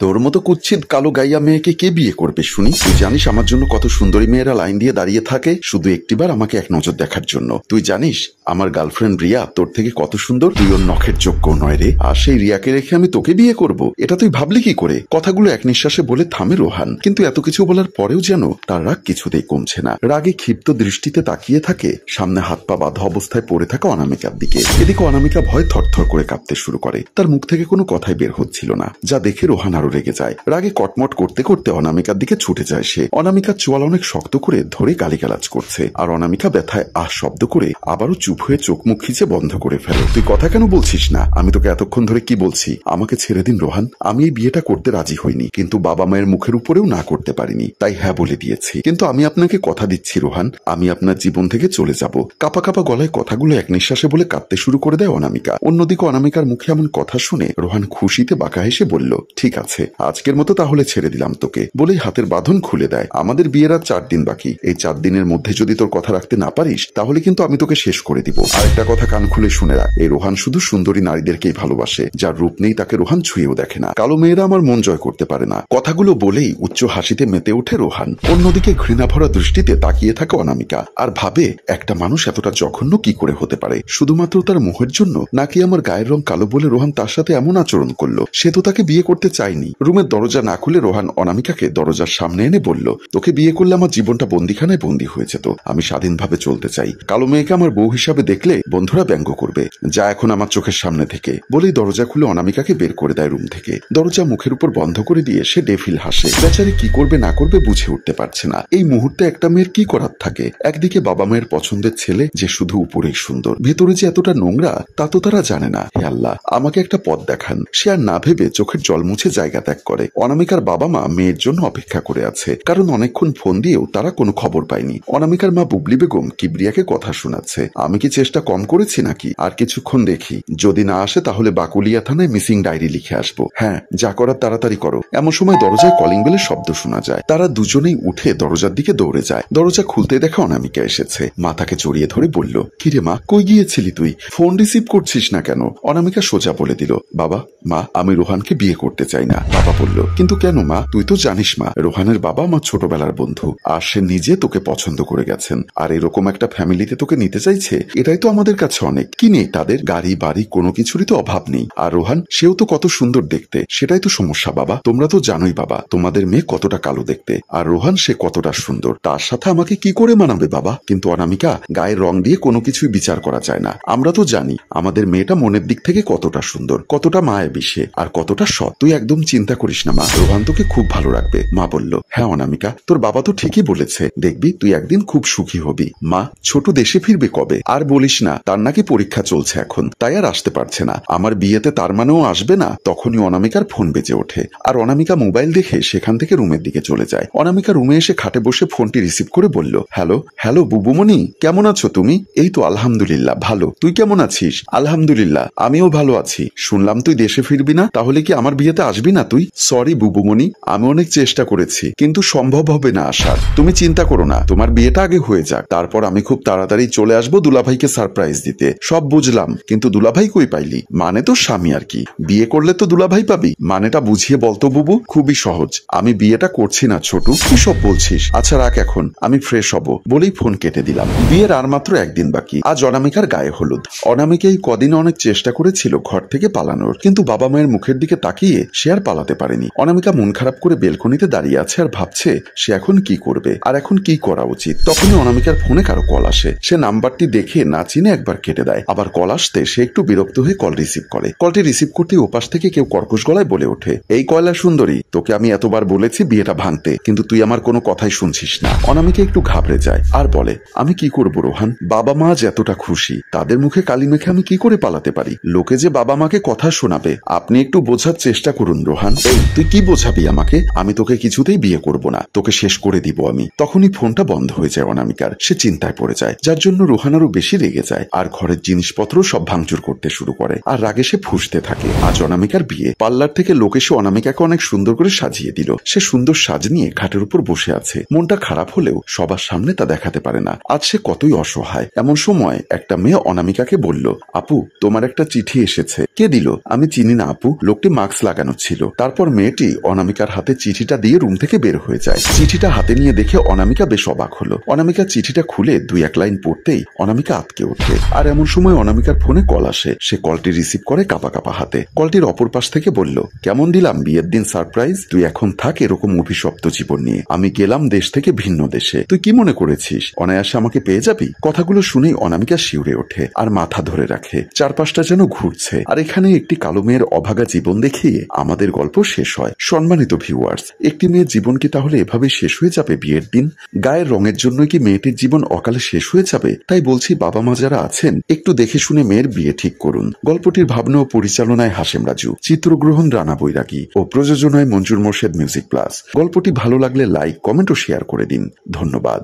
তোর মতো কুচ্ছিত কালো গাইয়া মেয়েকে কে বিয়ে করবে শুনি? তুই জানিস আমার জন্য কত সুন্দরী মেয়েরা লাইন দিয়ে দাঁড়িয়ে থাকে শুধু একটিবার আমাকে এক নজর দেখার জন্য। তুই জানিস আমার গার্লফ্রেন্ড রিয়া তোর থেকে কত সুন্দর, তুই ওর নখের যোগ্য নয় রে। আর সেই রিয়াকে রেখে আমি তোকে বিয়ে করব, এটা তুই ভাবলি কি করে? কথাগুলো এক নিঃশ্বাসে বলে থামে রোহান, কিন্তু এত কিছু বলার পরেও যেন তার রাগ কিছুতেই কমছে না। রাগে ক্ষিপ্ত দৃষ্টিতে তাকিয়ে থাকে সামনে হাত পা বাঁধা অবস্থায় পড়ে থাকা অনামিকার দিকে। এদিকে অনামিকা ভয় থরথর করে কাঁপতে শুরু করে, তার মুখ থেকে কোনো কথাই বের হচ্ছিল না, যা দেখে রোহান আরো রেগে যায়। রাগে কটমট করতে করতে অনামিকার দিকে ছুটে যায় সে। অনামিকার চোয়াল অনেক শক্ত করে ধরে গালিগালাজ করছে, আর অনামিকা ব্যথায় আহ শব্দ করে আবারও চুপ হয়ে চোখ মুখ খিচে বন্ধ করে ফেলে। তুই কথা কেন বলছিস না? আমি তোকে এতক্ষণ ধরে কি বলছি? আমাকে ছেড়ে দিন রোহান, আমি এই বিয়েটা করতে রাজি হইনি, কিন্তু বাবা মায়ের মুখের উপরেও না করতে পারিনি, তাই হ্যাঁ বলে দিয়েছি। কিন্তু আমি আপনাকে কথা দিচ্ছি রোহান, আমি আপনার জীবন থেকে চলে যাব। কাপা কাপা গলায় কথাগুলো এক নিঃশ্বাসে বলে কাঁদতে শুরু করে দেয় অনামিকা। অন্যদিকে অনামিকার মুখে এমন কথা শুনে রোহান খুশিতে বাঁকা হেসে বলল, ঠিক আছে, আজকের মতো তাহলে ছেড়ে দিলাম তোকে, বলেই হাতের বাঁধন খুলে দেয়। আমাদের বিয়ের আর 4 দিন বাকি, এই 4 দিনের মধ্যে যদি তোর কথা রাখতে না পারিস তাহলে কিন্তু আমি তোকে শেষ করে দিব। আরেকটা কথা কান খুলে শুনে রাখ, এই রোহান শুধু সুন্দরী নারীদেরকেই ভালোবাসে, যার রূপ নেই তাকে রোহান ছুঁয়েও দেখে না। কালো মেয়েরা আমার মন জয় করতে পারে না। কথাগুলো বলেই উচ্চ হাসিতে মেতে ওঠে রোহান। অন্যদিকে ঘৃণা ভরা দৃষ্টিতে তাকিয়ে থাকে অনামিকা, আর ভাবে একটা মানুষ এতটা জঘন্য কি করে হতে পারে, শুধুমাত্র তার মোহের জন্য? নাকি আমার গায়ের রং কালো বলে রোহান তার সাথে এমন আচরণ করলো? সে তো তাকে বিয়ে করতে চায়নি। রুমের দরজা না খুলে রোহান অনামিকাকে দরজার সামনে এনে বলল, তোকে বিয়ে করলে আমার জীবনটা বন্দিখানায় বন্দী হয়েছে, তো আমি স্বাধীনভাবে চলতে চাই। কালো মেয়েকে আমার বউ হিসাবে দেখলে বন্ধুরা ব্যঙ্গ করবে, যা এখন আমার চোখের সামনে থেকে, বলেই দরজা খুলে অনামিকাকে বের করে দেয় রুম থেকে। দরজা মুখের উপর বন্ধ করে দিয়ে সে ডেভিল হাসে। বেচারি কি করবে না করবে বুঝে উঠতে পারছে না। এই মুহূর্তে একটা মেয়ের কি করার থাকে? একদিকে বাবা মায়ের পছন্দের ছেলে যে শুধু উপরেই সুন্দর, ভেতরে যে এতটা নোংরা তা তো তারা জানে না। হে আল্লাহ, আমাকে একটা পথ দেখান। সে আর না ভেবে চোখের জল মুছে জায়গা ত্যাগ করে। অনামিকার বাবা মা মেয়ের জন্য অপেক্ষা করে আছে, কারণ অনেকক্ষণ ফোন দিয়েও তারা কোনো খবর পায়নি। অনামিকার মা বুবলি বেগম কিবরিয়াকে কথা শোনাচ্ছে। আমি কি চেষ্টা কম করেছি নাকি? আর কিছুক্ষণ দেখি, যদি না আসে তাহলে বাকুলিয়া থানায় মিসিং ডায়েরি লিখে আসবো। হ্যাঁ, যা করার তাড়াতাড়ি করো। এমন সময় দরজায় কলিং বেলের শব্দ শোনা যায়। তারা দুজনেই উঠে দরজার দিকে দৌড়ে যায়। দরজা খুলতে দেখা অনামিকা এসেছে। মাথাকে জড়িয়ে ধরে বলল, কিরে মা, কই গিয়েছিলি তুই? ফোন রিসিভ করছিস না কেন? অনামিকা সোজা বলে দিল, বাবা মা, আমি রোহানকে বিয়ে করতে চাই না। বাবা বলল, কিন্তু কেন মা? তুই তো জানিস মা, রোহানের বাবা আমার ছোটবেলার বন্ধু, আর সে নিজে তোকে পছন্দ করে গেছেন, আর এরকম একটা ফ্যামিলিতে তোকে নিতে চাইছে, এটাই তো আমাদের কাছে অনেক। কি নেই তাদের? গাড়ি বাড়ি কোনো কিছুরই তো অভাব নেই। আর রোহান, সেও তো কত সুন্দর দেখতে, সেটাই তো সমস্যা বাবা। তোমরা তো জানোই বাবা, তোমাদের মেয়ে কতটা কালো দেখতে, আর রোহান সে কতটা সুন্দর, তার সাথে আমাকে কি করে মানাবে বাবা? কিন্তু অনামিকা, গায়ের রং দিয়ে কোনো কিছুই বিচার করা যায় না। আমরা তো জানি আমাদের মেয়েটা মনের দিক থেকে কতটা সুন্দর, কতটা মায়াবী সে, আর কতটা সৎ। তুই একদম চিন্তা করিস না মা, রোহান তোকে খুব ভালো রাখবে। মা বলল, হ্যাঁ অনামিকা, তোর বাবা তো ঠিকই বলেছে, দেখবি তুই একদিন খুব সুখী হবি। মা, ছোট দেশে ফিরবে কবে? আর বলিস না, তার নাকি পরীক্ষা চলছে এখন, তাই আর আসতে পারছে না। আমার বিয়েতে তার মানেও আসবে না। তখনই অনামিকার ফোন বেজে ওঠে, আর অনামিকা মোবাইল দেখে সেখান থেকে রুমের দিকে চলে যায়। অনামিকা রুমে এসে খাটে বসে ফোনটি রিসিভ করে বলল, হ্যালো হ্যালো বুবুমণি, কেমন আছো তুমি? এই তো আলহামদুলিল্লাহ ভালো, তুই কেমন আছিস? আলহামদুলিল্লাহ, আমিও ভালো আছি। শুনলাম তুই দেশে ফিরবি না, তাহলে কি আমার বিয়েতে আসবি না তুই? সরি বুবুমণি, আমি অনেক চেষ্টা করেছি, কিন্তু সম্ভব হবে না আসার। তুমি চিন্তা করো না, তোমার বিয়েটা আগে হয়ে যাক, তারপর আমি খুব তাড়াতাড়ি চলে আসবো দুলাভাইকে সারপ্রাইজ দিতে। সব বুঝলাম, কিন্তু দুলাভাই কই পাইলি? মানে তো স্বামী আর কি, বিয়ে করলে তো দুলাভাই পাবি। মানেটা বুঝিয়ে বলতো বুবু। খুবই সহজ, আমি বিয়েটা করছি না ছোটু। কি সব বলছিস? আচ্ছা রাখ এখন, আমি ফ্রেশ হব, বলেই ফোন কেটে দিলাম। বিয়ের আর মাত্র 1 দিন বাকি। আজ অনামিকার গায়ে হলুদ। অনামিকা এই কদিনে অনেক চেষ্টা করেছিল ঘর থেকে পালানোর, কিন্তু বাবা মায়ের মুখের দিকে তাকিয়ে সে আর পালাতে পারেনি। অনামিকা মন খারাপ করে বেলকনিতে দাঁড়িয়ে আছে আর ভাবছে সে এখন কি করবে, আর এখন কি করা উচিত। তখনই অনামিকার ফোনে কারো কল আসে। সে নাম্বারটি দেখে না চিনে একবার কেটে দেয়, আবার কল আসতে সে একটু বিরক্ত হয়ে কল রিসিভ করে। কলটি রিসিভ করতে ওপাশ থেকে কেউ কর্কশ গলায় বলে ওঠে, এই কয়লা সুন্দরী, তোকে আমি এতবার বলেছি বিয়েটা ভাঙতে, কিন্তু তুই আমার কোনো কথাই শুনছিস না। অনামিকা একটু ঘাবড়ে যায় আর বলে, আমি কি করব রোহান? বাবা মা আজ এতটা খুশি, তাদের মুখে কালি মেখে আমি কি করে পালাতে পারি? লোকে যে বাবা মাকে কথা শোনাবে। আপনি একটু বোঝার চেষ্টা করুন রোহান। এই তুই কি বোঝাবি আমাকে? আমি তোকে কিছুতেই বিয়ে করব না, তোকে শেষ করে দিব আমি। তখনই ফোনটা বন্ধ হয়ে যায় অনামিকার। সে চিন্তায় পড়ে যায়, যার জন্য রোহান আরো বেশি রেগে যায়, আর ঘরের জিনিসপত্র সব ভাঙচুর করতে শুরু করে, আর রাগে সে ফুঁসতে থাকে। আজ অনামিকার বিয়ে। পার্লার থেকে লোক এসে অনামিকাকে অনেক সুন্দর করে সাজিয়ে দিল। সে সুন্দর সাজ নিয়ে খাটের উপর বসে আছে। মনটা খারাপ হলেও সবার সামনে তা দেখাতে পারে না। আজ সে কতই অসহায়। এমন সময় একটা মেয়ে অনামিকাকে বলল, আপু তোমার একটা চিঠি এসেছে। কে দিল? আমি চিনি না আপু, লোকটি মাস্ক লাগানো ছিল। তারপর মেয়েটি অনামিকার হাতে চিঠিটা দিয়ে রুম থেকে বের হয়ে যায়। চিঠিটা হাতে নিয়ে দেখে অনামিকা বেশ অবাক হলো। অনামিকা চিঠিটা খুলে 2-1 লাইন পড়তেই অনামিকা আটকে ওঠে। আর এমন সময় অনামিকার ফোনে কল আসে। সে কলটি রিসিভ করে কাঁপা কাঁপা হাতে। কলটির অপর পাশ থেকে বলল, কেমন দিলাম বিয়ের দিন সারপ্রাইজ? তুই এখন থাক এরকম অভিশপ্ত জীবন নিয়ে। আমি গেলাম দেশ থেকে ভিন্ন দেশে। তুই কি মনে করেছিস অনায়াসে আমাকে পেয়ে যাবি? কথাগুলো শুনেই অনামিকা শিউরে ওঠে আর মাথা ধরে রাখে। চারপাশটা যেন ঘুরছে। আর এখানে একটি কালো মেয়ের অভাগা জীবন দেখিয়ে আমাদের গল্প শেষ হয়। সম্মানিত ভিউয়ার্স, একটি মেয়ের জীবন কি তাহলে এভাবে শেষ হয়ে যাবে বিয়ের দিন? গায়ের রঙের জন্য কি মেয়েটির জীবন অকালে শেষ হয়ে যাবে? তাই বলছি, বাবা মা যারা আছেন একটু দেখে শুনে মেয়ের বিয়ে ঠিক করুন। গল্পটির ভাবনা ও পরিচালনায় হাশেম রাজু, চিত্রগ্রহণ রানা বৈরাগী ও প্রযোজনায় মঞ্জুর মোর্শেদ মিউজিক প্লাস। গল্পটি ভালো লাগলে লাইক, কমেন্ট ও শেয়ার করে দিন। ধন্যবাদ।